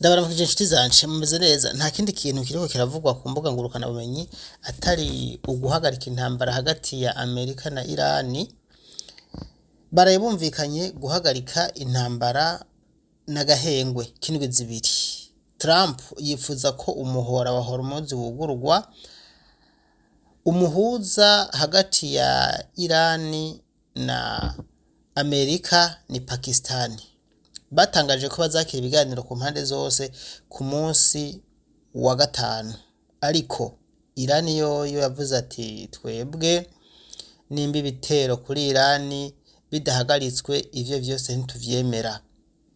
Ndabaramukije inshuti zanje mumeze neza nta kindi kintu kiriko kiravugwa ku mbuga ngurukana bumenyi atari uguhagarika intambara hagati ya Amerika na Irani. Baraye bumvikanye guhagarika intambara n'agahengwe k'indwi zibiri. Trump yifuza ko umuhora wa Hormuz wugururwa. Umuhuza hagati ya Irani na Amerika ni Pakistani. Batangaje ko bazakira ibiganiro ku mpande zose ku munsi wa gatanu, ariko Irani yoyo yavuze ati twebwe nimba ibitero kuri Irani bidahagaritswe ivyo vyose ntituvyemera.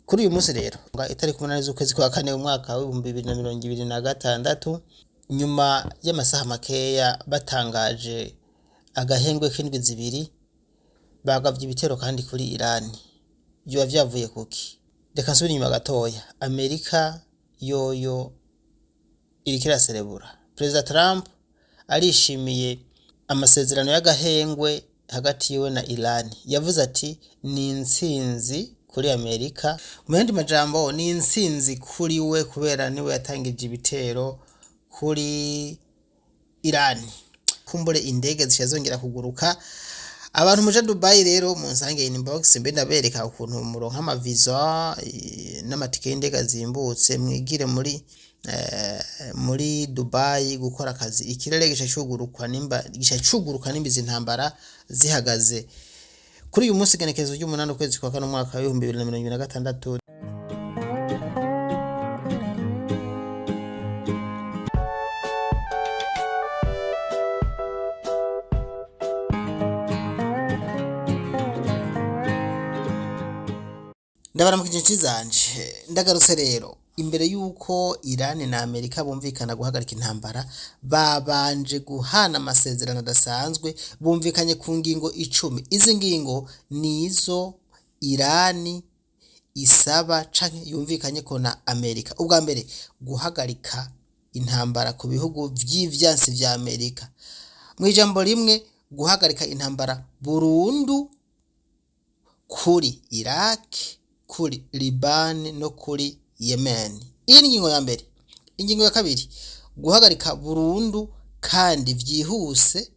Kuri uyu munsi rero itariki 8 z'ukwezi kwa kane umwaka wa 2026, nyuma y'amasaha makeya batangaje agahengwe k'indwi zibiri, bagavye ibitero kandi kuri Irani. Byoba vyavuye kuki? Reka nsubire inyuma gatoya. Amerika yoyo iriko iraserebura. Perezida Trump arishimiye amasezerano y'agahengwe hagati yiwe na Irani. Yavuze ati ni intsinzi kuri Amerika. Mu yandi majambo ni intsinzi kuri we kubera niwe yatangije ibitero kuri Irani. Kumbure indege zishazongera kuguruka. Abantu muje Dubai rero munsange inbox mbe ndabereka ukuntu muronka amaviza n'amatike y'indege zimbutse mwigire muri Dubai gukora akazi. Ikirere gishacuguruka nimba izi ntambara zihagaze. Kuri uyu munsi genekezo ry'umunani ukwezi kwa kane umwaka wa 2026. Ndabaramukije inshuti zanje, ndagarutse rero. Imbere yuko Irani na Amerika bumvikana guhagarika intambara, babanje guhana amasezerano adasanzwe, bumvikanye ku ngingo 10. Izi ngingo nizo Irani isaba canke yumvikanye ko na Amerika. Ubwa mbere guhagarika intambara ku bihugu vy'ivyansi vya Amerika. Mu ijambo rimwe guhagarika intambara burundu kuri Iraq, kuri Liban no kuri Yemen. Iyi ni ingingo ya mbere. Ingingo ya kabiri guhagarika burundu kandi vyihuse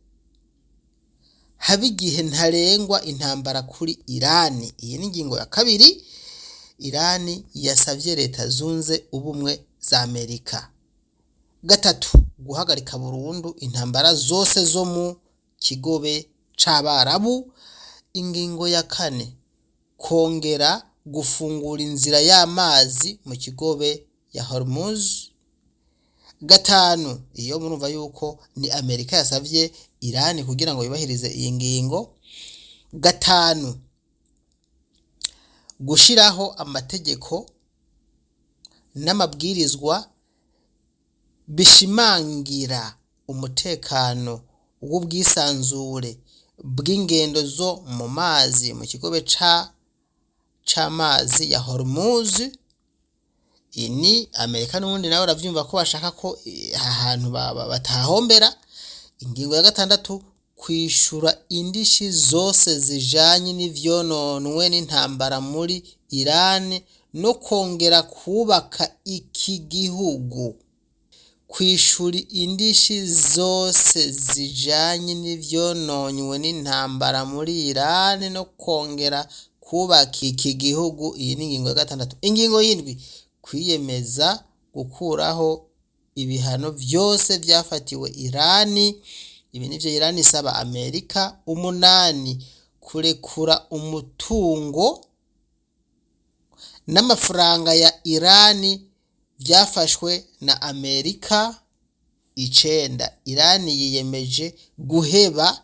habigihe ntarengwa intambara kuri Irani. Iyi ni ingingo ya kabiri. Irani yasavye leta zunze ubumwe za Amerika. Gatatu guhagarika burundu intambara zose zo mu kigobe c'Abarabu. Ingingo ya kane kongera gufungura inzira y'amazi mu kigobe ya Hormuz. Gatanu iyo murumva yuko ni Amerika yasavye Irani kugira ngo yubahirize iyi ngingo. Gatanu gushiraho amategeko n'amabwirizwa bishimangira umutekano w'ubwisanzure bw'ingendo zo mu mazi mu kigobe c'amazi ya Hormuz. Ini Amerika n'ubundi nawe uravyumva ko bashaka ko ahantu batahombera. Ingingo ya gatandatu kwishura indishi zose zijanye n'ivyononwe n'intambara muri Iran no kongera kubaka iki gihugu. Kwishura indishi zose zijanye n'ivyononywe n'intambara muri Iran no kongera kubaka iki gihugu. Iyi ni ingingo ya gatandatu. Ingingo y'indwi kwiyemeza gukuraho ibihano vyose vyafatiwe Irani. Ibi nivyo Irani isaba Amerika. 8 kurekura umutungo n'amafaranga ya Irani vyafashwe na Amerika. 9 Irani yiyemeje guheba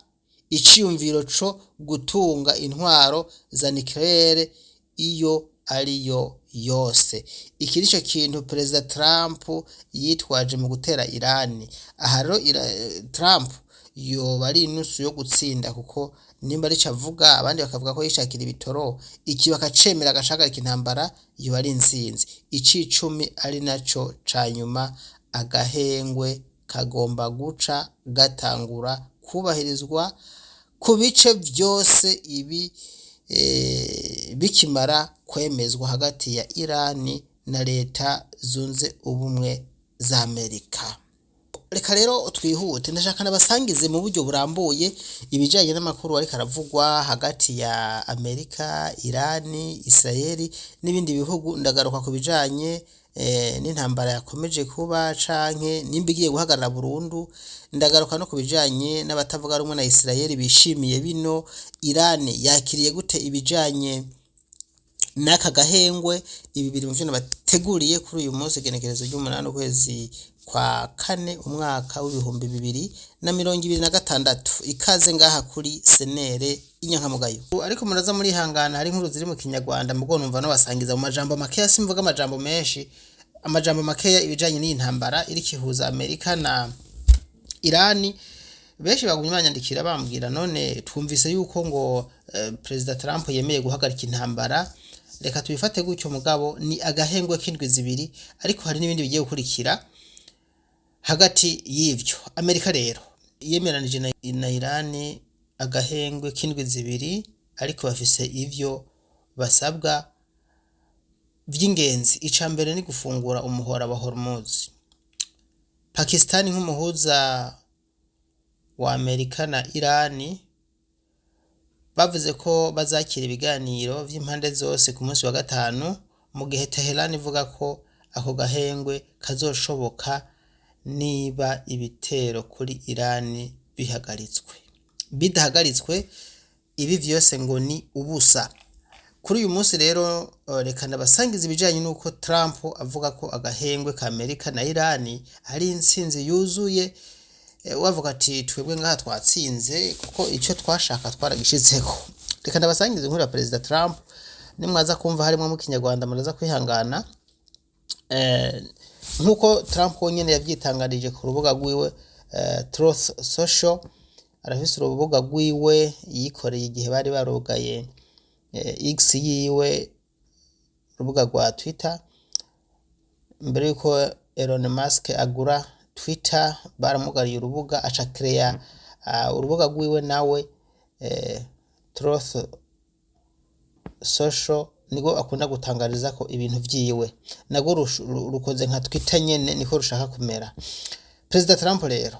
iciyumviro co gutunga intwaro za nucleaire iyo ariyo yose. Iki nico kintu Perezida Trump yitwaje mu gutera Irani. Aha rero Trump yoba ari inusu yo gutsinda, kuko nimba ari cavuga abandi bakavuga ko yishakira ibitoro, iki bakacemera agashagarika intambara yoba ari intsinzi. Icicumi ari naco canyuma agahengwe kagomba guca gatangura kubahirizwa ku bice vyose ibi bikimara kwemezwa hagati ya Irani na leta zunze ubumwe za Amerika. Reka rero twihute, ndashaka nabasangize mu buryo burambuye ibijanye n'amakuru ariko aravugwa hagati ya Amerika, Irani, Israeli n'ibindi bihugu. Ndagaruka ku bijanye n'intambara yakomeje kuba canke nimba igiye guhagarara burundu. Ndagaruka no ku bijanye n'abatavuga rumwe na Israeli bishimiye bino. Irani yakiriye gute ibijanye n'aka gahengwe. Ibi biri mu vyo nabateguriye kuri uyu munsi genekerezo ry'umunani ukwezi kwa kane umwaka w'ibihumbi 2026. Ikaze ngaha kuri senere inyankamugayo. Ariko muraza muri hangana, hari inkuru ziri mu Kinyarwanda mugo numva no basangiza mu majambo makeya, simvuga amajambo menshi, amajambo makeya ibijanye n'intambara iri kihuza Amerika na Irani. Benshi bagumye banyandikira bambwira none twumvise yuko ngo President Trump yemeye guhagarika intambara. Reka tubifate gutyo mugabo ni agahengwe k'indwi zibiri, ariko hari n'ibindi bigiye gukurikira hagati y'ivyo. Amerika rero yemeranije na Irani agahengwe k'indwi zibiri, ariko bafise ivyo basabwa vy'ingenzi. Icambere ni gufungura umuhora wa Hormuz. Pakistan nk'umuhuza wa Amerika na Irani bavuze ko bazakira ibiganiro vy'impande zose ku munsi wa gatanu, mu gihe Tehran ivuga ko ako gahengwe kazoshoboka niba ibitero kuri Irani bihagaritswe. Bidahagaritswe ibi vyose ngo ni ubusa. Kuri uyu munsi rero reka nabasangiza ibijanye nuko Trump avuga ko agahengwe ka Amerika na Irani ari intsinzi yuzuye. Wavuga ati twebwe ngaha twatsinze kuko icyo twashaka twaragishizeko. Reka nabasangiza inkuru ya President Trump, nimwaza kumva harimo mu Kinyarwanda muraza kwihangana. Nkuko Trump nyene yavyitangarije ku rubuga rwiwe Truth Social. Arafise urubuga rwiwe yikoreye igihe bari barugaye X yiwe, urubuga rwa Twitter. Mbere yuko Elon Musk agura Twitter baramugariye urubuga aca create urubuga rwiwe nawe Truth Social, nigo akunda gutangariza ko ibintu vyiwe nago rukoze nka Twitter nyene, niko rushaka kumera. President Trump rero,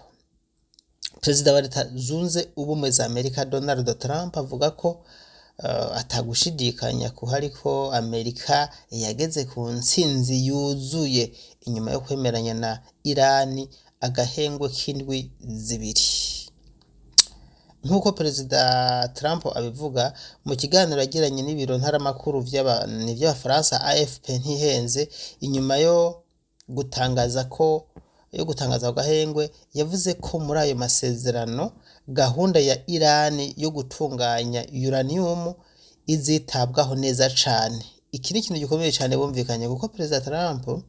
President wa leta zunze ubumwe za Amerika Donald Trump avuga ko atagushidikanya ko hariko Amerika yageze ku ntsinzi yuzuye inyuma yo kwemeranya na Irani agahengwe k'indwi zibiri. Nkuko President Trump abivuga mu kiganiro yagiranye n'ibiro ntaramakuru vy'Abafaransa AFP ntihenze, inyuma yo gutangaza agahengwe, yavuze ko muri ayo masezerano gahunda ya Irani yo gutunganya uranium izitabwaho neza cane. Iki ni ikintu gikomeye cane bumvikanye, kuko President Trump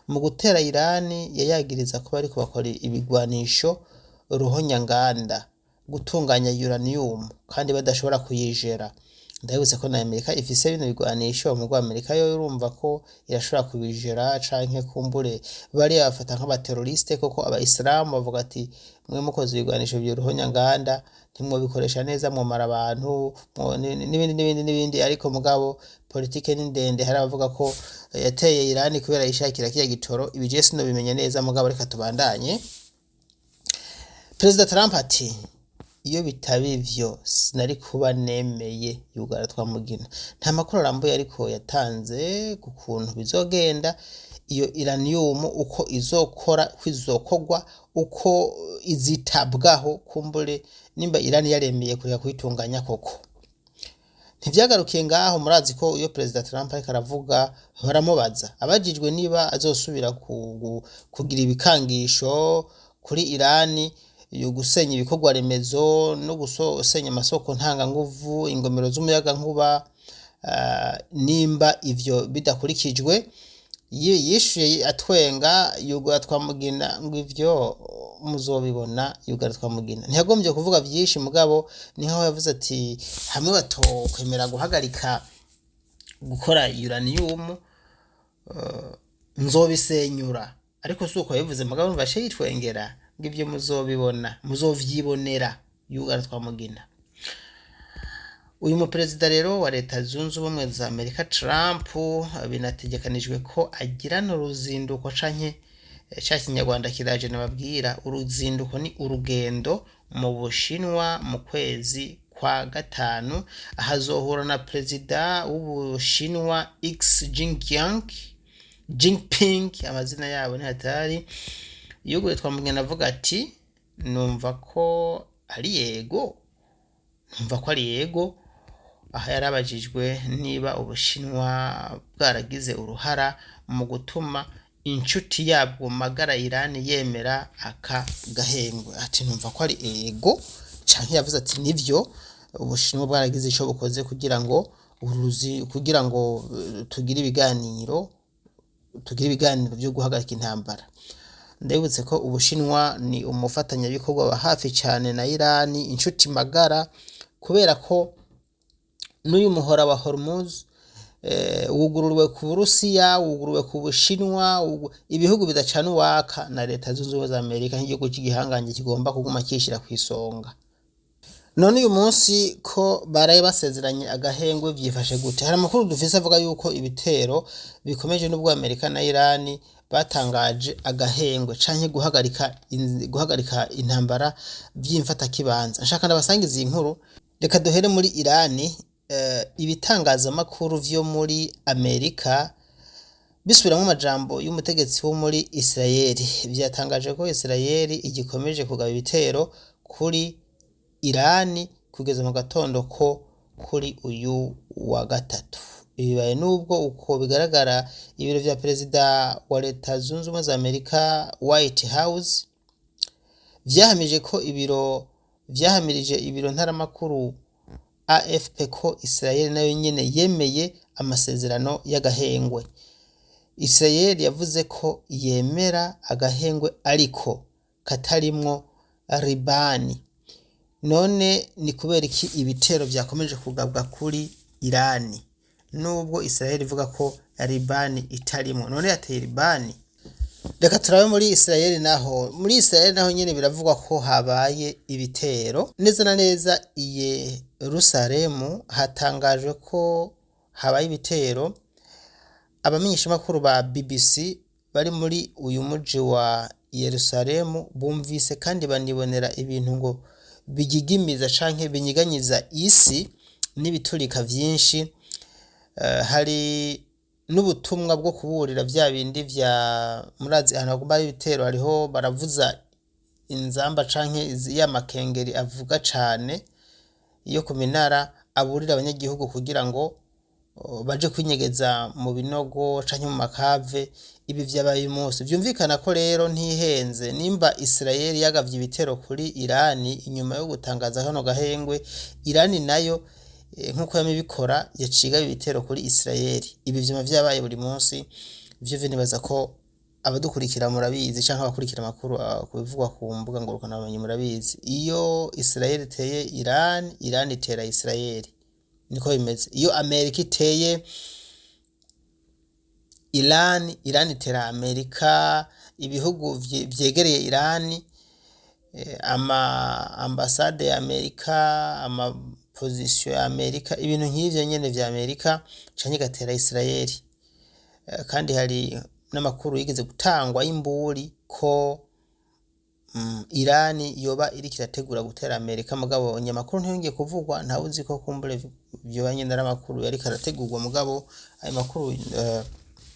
mu gutera Irani yayagiriza ko bari bakora ibigwanisho ruhonyanganda gutunganya uranium kandi badashobora kuyijera. Ndabutse ko na Amerika ifise bino bigwanisho, mu Amerika yo urumva ko irashobora kubijera canke kumbure bari bafata nk'abateroriste, koko abaIslam bavuga ati mwe mukoze ibigwanisho by'uruhonyanganda ntimwo bikoresha neza mu mara abantu n'ibindi. Ariko mugabo politike ni ndende, hari abavuga ko yateye Irani kubera yishakira kiya gitoro. Ibije sino bimenye neza mugabo reka tubandanye. President Trump ati iyo bitabivyo sinari kuba nemeye yugara twamugina. Nta makuru arambuye ariko yatanze ku kuntu bizogenda iyo uranium, uko izokora, kwizokogwa, uko izitabwaho, kumbure nimba Irani yaremeye kureka kuyitunganya koko. Ntivyagarukiye ngaho, murazi ko iyo President Trump ariko aravuga baramubaza abajijwe niba azosubira kugira ibikangisho kuri Irani yo gusenya ibikorwa remezo no gusenya amasoko ntanga nguvu, ingomero z'umuyaga nkuba, nimba ivyo bidakurikijwe. Yishuye atwenga yugara twamugina ngo ivyo muzobibona yugara twamugina. Ntiyagombye kuvuga byinshi mugabo niho yavuze ati hamwe batokwemera guhagarika gukora uranium nzobisenyura. Ariko suko yavuze mugabo mbashe yitwengera ngo ivyo muzobibona muzovyibonera yugara twamugina. uyu muperezida rero wa leta zunze ubumwe za Amerika Trump binategekanijwe ko agirana uruzinduko canke ca kinyarwanda kiraje nababwira, uruzinduko ni urugendo mu Bushinwa mu kwezi kwa gatanu, ahazohura na perezida w'Ubushinwa Xi Jinping, amazina yabo ni hatari. Yuguye twamugenda avuga ati numva ko ari yego, aha yarabajijwe niba Ubushinwa bwaragize uruhara mu gutuma inshuti yabwo magara Irani yemera aka gahengwe, ati numva ko ari ego, canke yavuze ati nivyo Ubushinwa bwaragize ico bukoze kugira ngo tugire ibiganiro byo guhagarika intambara. Ndabibutse ko Ubushinwa ni umufatanyabikorwa wa hafi cyane na Irani, inshuti magara, kubera ko n'uyu muhora wa Hormuz wugururiwe ku Burusiya, wugururiwe ku Bushinwa, ibihugu bidacana uwaka na leta zunze ubumwe za Amerika nk'igihugu cy'igihangange kigomba kuguma kishira ku isonga. None uyu munsi ko baraye basezeranye agahengwe vyifashe gute? Hari amakuru dufise avuga yuko ibitero bikomeje n'ubwo Amerika na Irani batangaje agahengwe canke guhagarika intambara vy'imfata kibanza. Nshaka ndabasangiza iyi nkuru. Reka duhere muri Irani. Ibitangazamakuru vyo muri Amerika bisubiramwo amajambo y'umutegetsi wo muri Israeli vyatangaje ko Israeli igikomeje kugaba ibitero kuri Irani kugeza mu gatondo ko kuri uyu wa gatatu. Ibibaye nubwo uko bigaragara ibiro vya perezida wa leta zunze ubumwe za Amerika White House vyahamirije ibiro ntaramakuru AFP ko Israel nayo nyene yemeye amasezerano y'agahengwe. Israel yavuze ko yemera agahengwe ariko katarimwo ribani. None ni kubera iki ibitero vyakomeje kugabwa kuri Irani nubwo Israel ivuga ko ribani itarimwo? None yateye ribani? Reka turabe muri Israel naho nyene biravugwa ko habaye ibitero neza na neza i Yerusalemu. Hatangajwe ko habaye ibitero. Abamenyeshamakuru ba BBC bari muri uyu muji wa Yerusalemu bumvise kandi banibonera ibintu ngo bigigimiza canke binyiganyiza isi n'ibiturika vyinshi. Hari n'ubutumwa bwo kuburira vya bindi vya murazi ahantu hagomba ibitero, hariho baravuza inzamba canke y'amakengeri avuga cane iyo ku minara aburira abanyagihugu kugira ngo baje kwinyegeza mu binogo canke mu makave. Ibi vyabaye uyu munsi. Vyumvikana ko rero ntihenze nimba Israel yagavye ibitero kuri Irani inyuma yo gutangaza hano gahengwe, Irani nayo nkuko yamibikora yaciga ibitero kuri Israel. Ibi vyuma vyabaye buri munsi. Ivyo nibaza ko abadukurikira murabizi canke abakurikira amakuru kubivugwa ku mbuga ngurukana bumenyi murabizi. Iyo Israel iteye Iran, Iran itera Israel, niko bimeze. Iyo Amerika iteye Iran, Iran itera Amerika. Ibihugu vyegereye Iran, ambasade ya Amerika, position ya Amerika, ibintu nk'ivyo nyene vya Amerika canke gatera Israel. Kandi hari n'amakuru yigeze gutangwa y'imburi ko Irani yoba iri kirategura gutera Amerika, mugabo nyamakuru ntiyongeye kuvugwa. Ntawuzi ko kumbure vyo banyene n'amakuru yari karategurwa, mugabo ayo makuru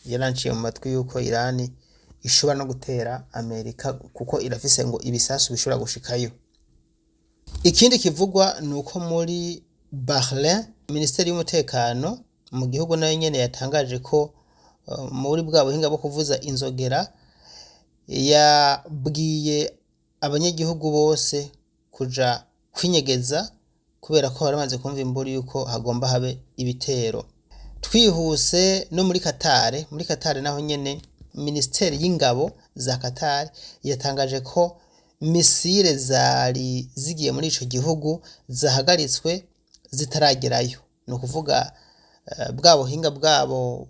yaranciye mu matwi yuko Irani ishobora no gutera Amerika kuko irafise ngo ibisasu bishobora gushikayo. Ikindi kivugwa nuko muri Bahrain Ministeri y'umutekano mu gihugu nayo nyene yatangaje ko muri bwa buhinga bwo kuvuza inzogera yabwiye abanyagihugu bose kuja kwinyegeza kubera ko baramaze kumva imburi yuko hagomba habe ibitero. Twihuse no muri Qatar naho nyene Ministeri y'ingabo za Qatar yatangaje ko misile zari zigiye muri ico gihugu zahagaritswe zitaragerayo. No kuvuga bwa buhinga bwabo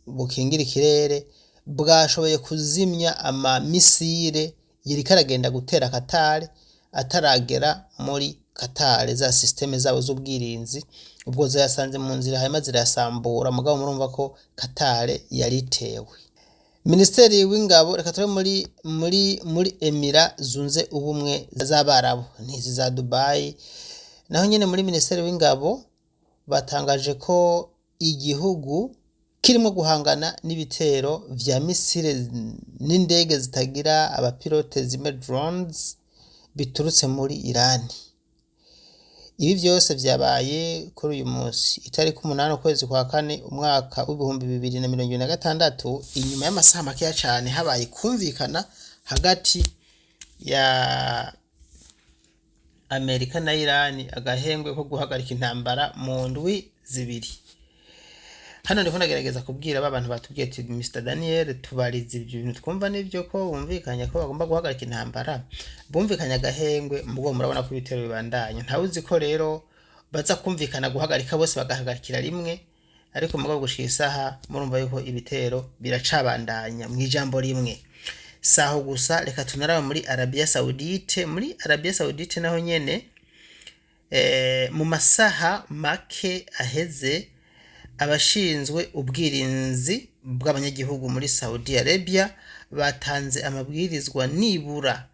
bukingira ikirere bwashoboye kuzimya ama misile yiri karagenda gutera Qatar ataragera muri Qatar za systeme zabo z'ubwirinzi, ubwo zayasanze mu nzira hanyuma zirasambura, mugabo murumva ko Qatar yaritewe. Ministeri w'ingabo, reka turi muri Emira zunze ubumwe z'Abarabu, ntizi za Dubai. Naho nyene muri Ministeri w'ingabo batangaje ko igihugu kirimo guhangana n'ibitero vya misile n'indege zitagira abapilote zime drones biturutse muri Iran. Ibi byose vyabaye kuri uyu munsi itariki 8 ukwezi kwa kane umwaka w'ibihumbi 2026, inyuma y'amasaha makeya cyane habaye kumvikana hagati ya Amerika na Iran agahengwe ko guhagarika intambara mu ndwi zibiri. Hano ndiko nagerageza kubwira abantu batubwiye ati Mr Daniel tubarize ibyo bintu twumva nivyo ko bumvikanya ko bagomba guhagarika intambara, bumvikanya agahengwe mubwo murabona ko ibitero bibandanya. Ntawuzi ko rero baza kumvikana guhagarika bose bagahagarikira rimwe, ariko mugabo gushika isaha murumva yuko ibitero biracabandanya mu ijambo rimwe. Saho gusa reka tunaraba muri Arabia Saudite. Muri Arabia Saudite naho nyene mu masaha make aheze abashinzwe ubwirinzi bw'abanyagihugu muri Saudi Arabia batanze amabwirizwa nibura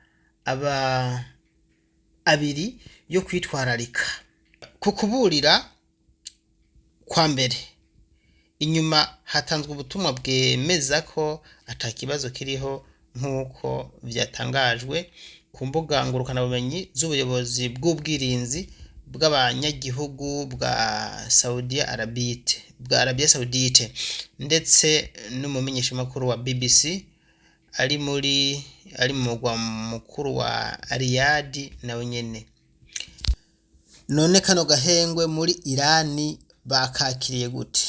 abiri yo kwitwararika ku kuburira kwa mbere. Inyuma hatanzwe ubutumwa bwemeza ko atakibazo kiriho nk'uko vyatangajwe ku mbuga ngurukana bumenyi z'ubuyobozi bw'ubwirinzi bw'abanyagihugu bwa Arabia Saudite, ndetse n'umumenyesha makuru wa BBC ari mu mugwa mukuru wa Riyadh nawe nyene. None kano gahengwe muri Irani bakakiriye gute?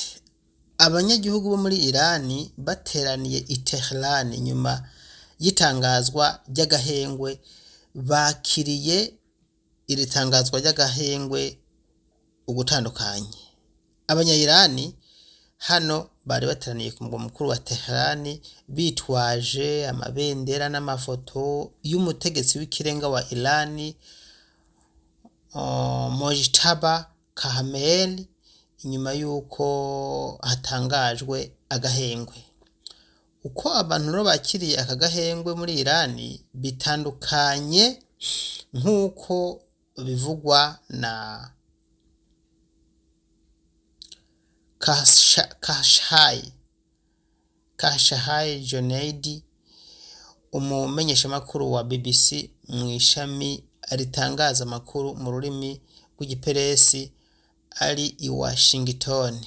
Abanyagihugu bo muri Irani bateraniye i Tehran nyuma y'itangazwa ry'agahengwe bakiriye iri tangazwa ry'agahengwe ugutandukanye. Abanya-Irani hano bari bateraniye ku mugwa mukuru wa Tehran bitwaje amabendera n'amafoto y'umutegetsi w'ikirenga wa Irani Mojtaba Khamenei, inyuma yuko hatangajwe agahengwe. Uko abantu rero bakiriye aka gahengwe muri Irani bitandukanye nk'uko bivugwa na Khashai Joneidi, umumenyesha makuru wa BBC mu ishami ritangaza amakuru mu rurimi rw'igiperesi ari i Washington.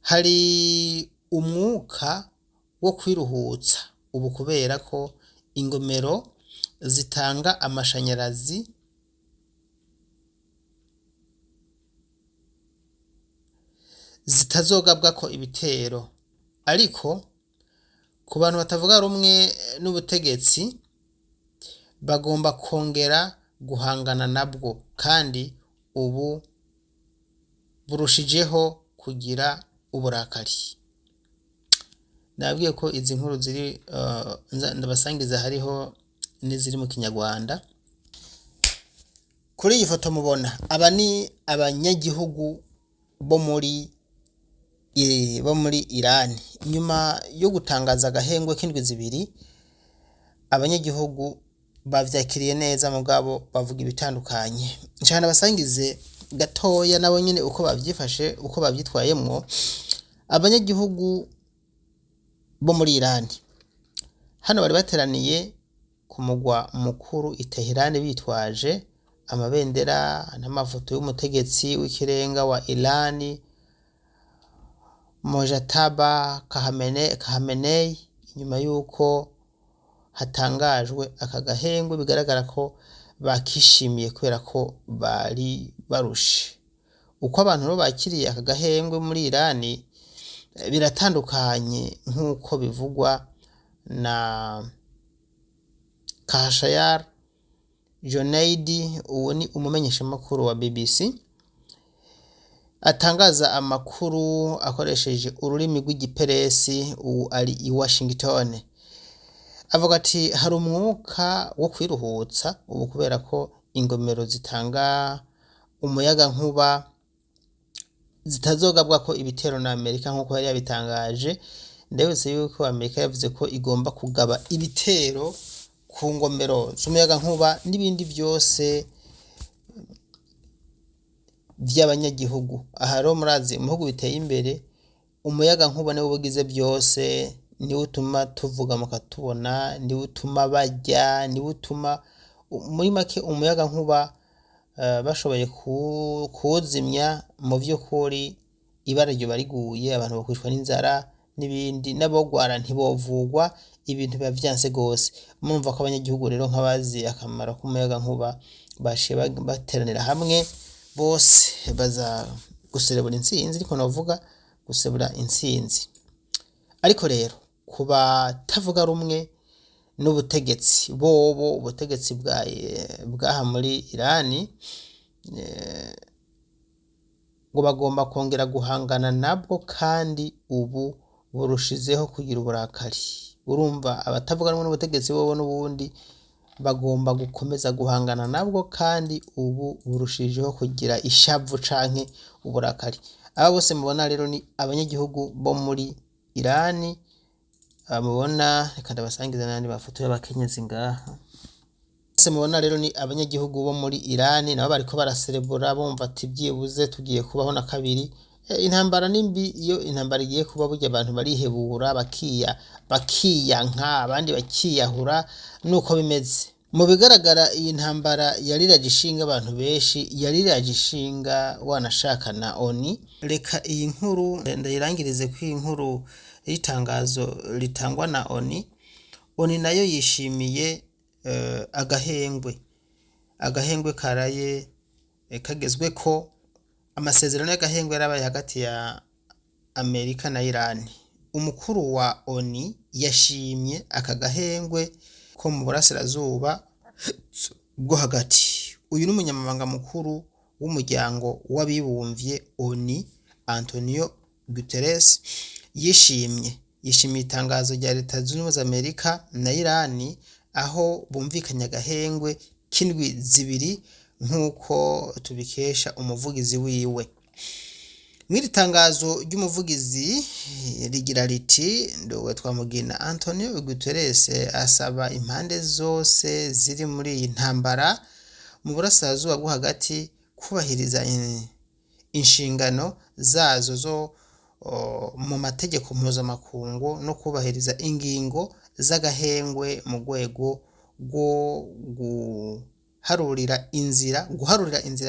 Hari umwuka wo kwiruhutsa ubu kubera ko ingomero zitanga amashanyarazi zitazogabwa ko ibitero, ariko ku bantu batavuga rumwe n'ubutegetsi bagomba kongera guhangana nabwo, kandi ubu burushijeho kugira uburakari. Nabwiye ko izi nkuru ziri ndabasangiza hariho n'iziri mu Kinyarwanda. Kuri iyi foto mubona aba ni abanyagihugu bo muri Iran. Nyuma yo gutangaza agahengwe k'indwi zibiri, abanyagihugu bavyakiriye neza mugabo bavuga ibitandukanye. Nshana basangize gatoya nabo nyene uko bavyifashe, uko bavyitwayemwo. Abanyagihugu bo muri Iran hano bari bateraniye ku mugwa mukuru i Tehran bitwaje amabendera n'amafoto y'umutegetsi w'ikirenga wa Iran Mojtaba Khamenei, inyuma yuko hatangajwe aka gahengwe bigaragara ko bakishimiye kubera ko bari barushe. Uko abantu rero bakiriye aka gahengwe muri Iran biratandukanye nk'uko bivugwa na Khashai Joneidi, uwo ni umumenyesha makuru wa BBC atangaza amakuru akoresheje ururimi rw'igiperesi ari i Washington. Avuga ati hari umwuka wo kwiruhutsa ubu kubera ko ingomero zitanga umuyaga nkuba zitazogabwa ko ibitero na Amerika nk'uko yari yabitangaje. Ndetse yuko Amerika yavuze ko igomba kugaba ibitero ku ngomero z'umuyaga nkuba n'ibindi byose by'abanyagihugu. Aha rero murazi mu bihugu biteye imbere umuyaga nkuba niwo bugize byose, niwo utuma tuvuga mukatubona, niwo utuma bajya, niwo utuma muri make umuyaga nkuba bashoboye kuwuzimya mu by'ukuri ibara ryo bariguye abantu bakwicwa n'inzara n'ibindi, n'abogwara ntibovugwa, ibintu biba vyanse gose. Murumva ko abanyagihugu rero nk'abazi akamaro k'umuyaga nkuba bashiye bateranira hamwe bose baza guserebura intsinzi, ariko navuga gusebura intsinzi. Ariko rero kuba tavuga rumwe n'ubutegetsi bobo, ubutegetsi bwaha muri Irani ngo bagomba kongera guhangana nabwo, kandi ubu burushizeho kugira uburakari. Urumva abatavuga rumwe n'ubutegetsi bobo n'ubundi bagomba gukomeza guhangana nabwo, kandi ubu burushijeho kugira ishavu canke uburakari. Aba bose mubona rero ni abanyagihugu bo muri Irani, mubona reka ndabasangiza n'andi mafoto y'abakenyezi ngaha. Bose mubona rero ni abanyagihugu bo muri Irani, nabo bariko baraserebura bumva ati byibuze tugiye kubaho na kabiri. Intambara nimbi, iyo intambara igiye kuba burya abantu barihebura bakiyanka, abandi bakiyahura, nuko bimeze. Mu bigaragara iyi ntambara yariraje ishinga abantu benshi, yariraje ishinga wanashaka na ONU. Reka iyi nkuru ndayirangirize ko iyi nkuru y'itangazo ritangwa na ONU. ONU nayo yishimiye agahengwe karaye kagezwe ko amasezerano y'agahengwe yarabaye hagati ya Amerika na Irani. Umukuru wa ONU yashimye aka gahengwe ko mu burasirazuba bwo hagati. Uyu ni umunyamabanga mukuru w'umuryango w'abibumbye ONU, Antonio Guterres, yishimiye itangazo rya Leta Zunze Ubumwe za Amerika na Irani, aho bumvikanye agahengwe k'indwi zibiri nk'uko tubikesha umuvugizi wiwe. Mw'iri tangazo ry'umuvugizi rigira riti, ndowe twamugina Antonio Guterres asaba impande zose ziri muri iyi ntambara mu burasirazuba bwo hagati kubahiriza inshingano zazo zo mu mategeko mpuzamakungu no kubahiriza ingingo z'agahengwe mu rwego rwo guharurira inzira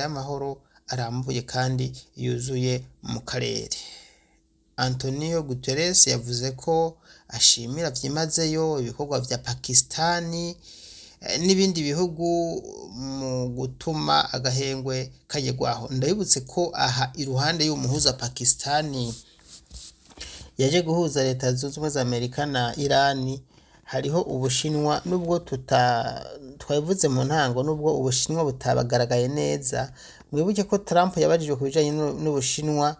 y'amahoro arambuye kandi yuzuye mu karere. Antonio Guterres yavuze ko ashimira byimazeyo ibikorwa vya Pakistani n'ibindi bihugu mu gutuma agahengwe kayegwaho. Ndabibutse ko aha iruhande y'umuhuza Pakistani yaje guhuza Leta Zunze Ubumwe za Amerika na Irani, hariho Ubushinwa. Nubwo twabivuze mu ntango, nubwo Ubushinwa butabagaragaye neza, mwibuke ko Trump yabajijwe ku bijanye n'Ubushinwa,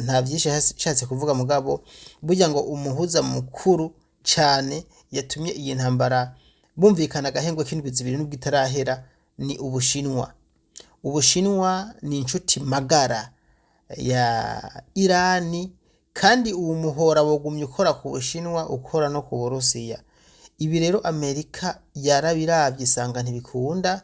nta byinshi yashatse kuvuga, mugabo burya ngo umuhuza mukuru cyane yatumye iyi ntambara bumvikana agahengwe k'indwi zibiri nubwo itarahera ni Ubushinwa. Ubushinwa ni inshuti magara ya Irani, kandi uwo muhora wogumye ukora ku Bushinwa ukora no ku Burusiya. Ibi rero Amerika yarabiravye isanga ntibikunda.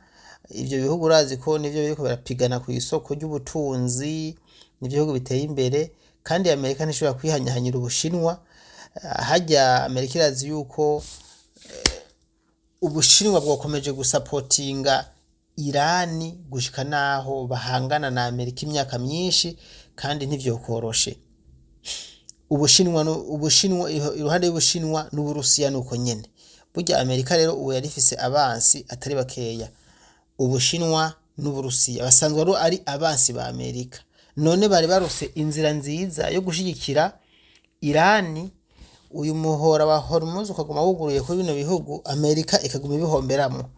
Ivyo bihugu urazi ko nivyo biriko birapigana ku isoko ry'ubutunzi, nivyo bihugu biteye imbere, kandi Amerika ntishobora kwihanyahanyira Ubushinwa. Hajya Amerika irazi yuko Ubushinwa bwakomeje gusapotinga Irani gushika naho bahangana na Amerika imyaka myinshi, kandi ntivyokoroshe. Ubushinwa iruhande y'Ubushinwa n'Uburusiya nuko nyene. Burya Amerika rero ubu yarifise abansi atari bakeya. Ubushinwa n'Uburusiya basanzwe ari abansi ba Amerika. None bari barose inzira nziza yo gushigikira Irani. Uyu muhora wa Hormuz ukaguma wuguruye kuri bino bihugu, Amerika ikaguma ibihomberamo.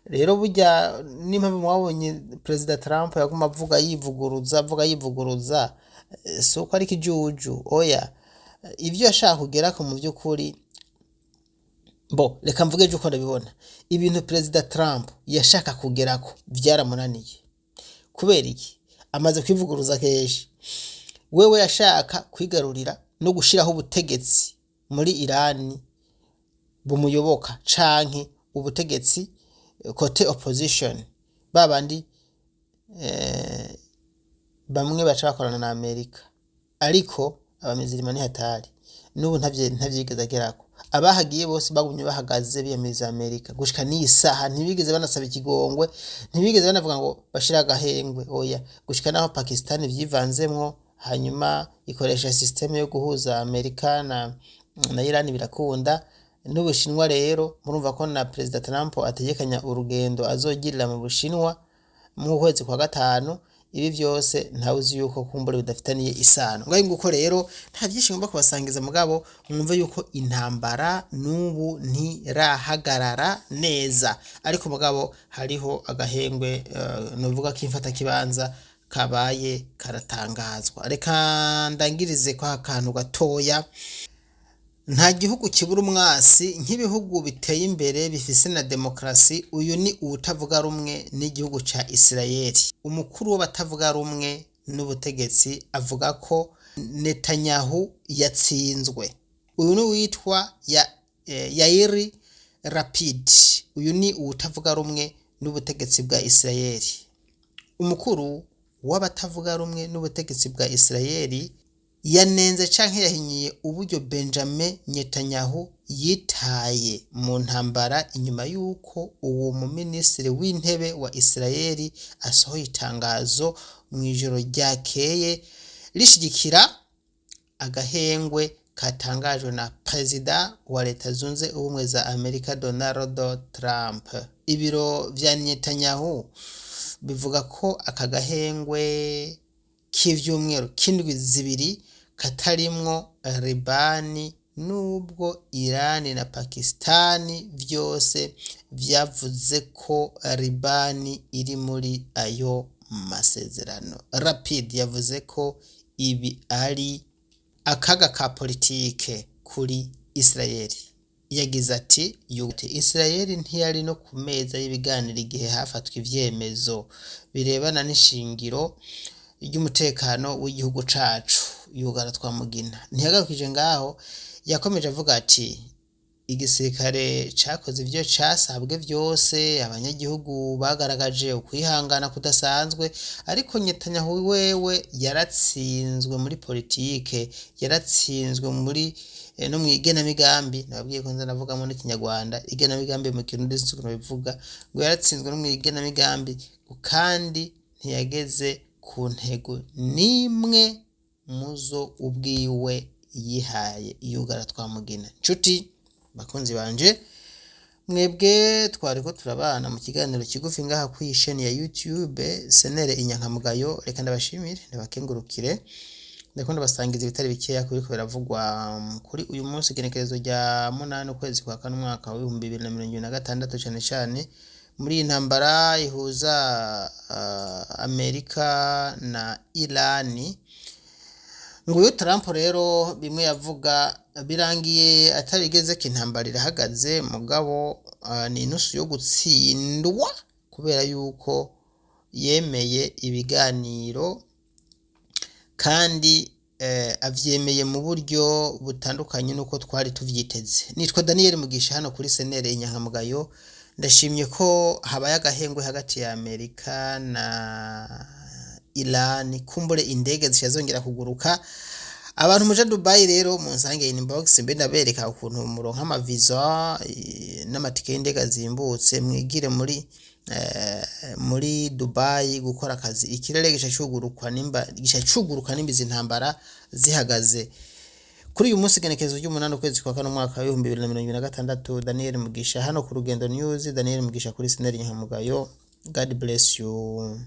Rero burya n'impamvu mwabonye President Trump yaguma avuga yivuguruza, suko ari kijuju. Oya, ivyo yashaka kugera ko mu by'ukuri reka mvuge ejo uko ndabibona ibintu perezida Trump yashaka kugerako byaramunaniye. Kubera iki? Amaze kwivuguruza kenshi. Wewe yashaka kwigarurira no gushiraho ubutegetsi muri Irani bumuyoboka canke ubutegetsi kote opposition babandi bamwe baca bakorana na Amerika, ariko abamizirima ni hatari n'ubu ntavyigeze agerako. Abahagiye bose bagumye bahagaze biyamiriza Amerika gushika n'isaha, ntibigeze banasaba ikigongwe, ntibigeze banavuga ngo bashira agahengwe. Oya, gushika naho Pakistan vyivanzemwo hanyuma ikoresha systeme yo guhuza Amerika na Iran birakunda. N'Ubushinwa rero murumva ko na President Trump ategekanya urugendo azogirira mu Bushinwa mu kwezi kwa gatanu. Ibi vyose ntawuzi yuko kumbura bidafitaniye isano. Ngaho nguko rero nta byinshi ngomba kubasangiza mugabo mwumve yuko intambara n'ubu ntirahagarara neza, ariko mugabo hariho agahengwe novuga ko imfata kibanza kabaye karatangazwa. Reka ndangirize kwa akantu gatoya. Nta gihugu kibura umwasi nk'ibihugu biteye imbere bifise na demokrasi. Uyu ni ubutavuga rumwe n'igihugu ca Israeli. Umukuru w'abatavuga rumwe n'ubutegetsi avuga ko Netanyahu yatsinzwe. Uyu ni witwa Yair Lapid. Uyu ni ubutavuga rumwe n'ubutegetsi bwa Israeli. Umukuru w'abatavuga rumwe n'ubutegetsi bwa Israeli yanenze canke yahinyiye uburyo Benjamin Netanyahu yitaye mu ntambara inyuma yuko uwo mu ministre w'intebe wa Israeli asohoye itangazo mu ijoro ryakeye rishigikira agahengwe katangajwe na President wa Leta Zunze Ubumwe za Amerika Donald Trump. Ibiro vya Netanyahu bivuga ko akagahengwe k'ivyumweru kindwi zibiri katarimwo Libani nubwo Irani na Pakistani vyose vyavuze ko Libani iri muri ayo masezerano. Lapid yavuze ko ibi ari akaga ka politike kuri Israeli. Yagize ati Israeli ntiyari no ku meza y'ibiganiro igihe hafatwa ivyemezo birebana n'ishingiro ry'umutekano w'igihugu cacu. Yugara twamugina ntiyagarukije ngaho, yakomeje avuga ati igisirikare cakoze ivyo casabwe vyose, abanyagihugu bagaragaje ukwihangana kudasanzwe, ariko Netanyahu wewe yaratsinzwe muri politike, yaratsinzwe muri no mwigenamigambi. Nababwiye ko nzanavugamo n'ikinyarwanda igenamigambi mu Kirundi sinzi bivuga ngo yaratsinzwe no mwigenamigambi, kandi ntiyageze ku ntego nimwe muzo ubwiwe yihaye. Yugara twamugina. Nshuti bakunzi banje, mwebwe twariko turabana mu kiganiro kigufi ngaha kuri chaîne ya YouTube Senere Inyankamugayo. Reka ndabashimire ndabakengurukire, ndakunda basangiza ibitari bikeya kuri ko biravugwa kuri uyu munsi genekerezo rya 8 ukwezi kwa kane umwaka wa 2026 cyane cyane muri intambara ihuza Amerika na Irani. Nguyu Trump rero bimwe yavuga birangiye atarigeze ko intambara irahagaze, mugabo ni inusu yo gutsindwa kubera yuko yemeye ibiganiro kandi avyemeye mu buryo butandukanye nuko twari tuvyiteze. Nitwa Daniel Mugisha hano kuri Senere Inyankamugayo. Ndashimye ko habaye agahengwe hagati ya Amerika na Iran, kumbure indege zishazongera kuguruka. Abantu muje Dubai rero munsange inbox mbe ndabereka ukuntu muronka ama visa n'amatike y'indege zimbutse, mwigire muri Dubai gukora akazi. Ikirere gishacuguruka nimba izi ntambara zihagaze. Kuri uyu munsi genekerezo ry'umunani ukwezi kwa kane umwaka wa 2026, Daniel Mugisha hano ku Rugendo News. Daniel Mugisha kuri Senere Inyankamugayo. God bless you.